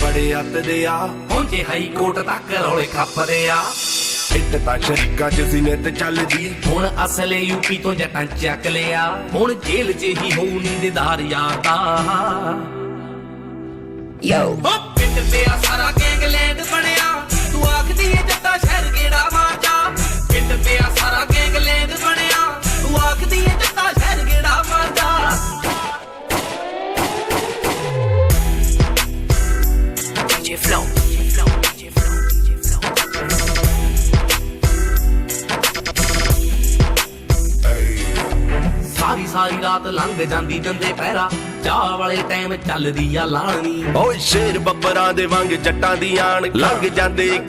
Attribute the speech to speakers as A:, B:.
A: बड़े अतदे आ
B: पहुंचे high court तक रौले खपदे आ
A: इट तां शरीकां च सीने ते चलदी
B: हुण असले यूपी तो जटां चक लिया हुण जेल च ही हो नींददार यादा
C: Yo.
B: पिंड पे आ सारा गैंगलैंड बनिया तू आखदी है जट्टा शहर गेड़ा मारजा पिंड पे आ सारा गैंगलैंड बनिया तू आखदी है जट्टा शहर गेड़ा मारजा
C: DJ Flow. DJ Flow. DJ Flow. DJ Flow.
B: ਸਾਰੀ ਸਾਰੀ ਰਾਤ ਲੰਘ ਜਾਂਦੀ ਜੰਦੇ ਪਹਿਰਾ ਚਾਹ ਵਾਲੇ ਟਾਈਮ ਚੱਲਦੀ ਆ ਲਾਣੀ
A: ਓਏ ਸ਼ੇਰ ਬੱਬਰਾਂ ਦੇ ਵਾਂਗ ਜੱਟਾਂ ਦੀ ਆਣ ਲੰਘ ਜਾਂਦੇ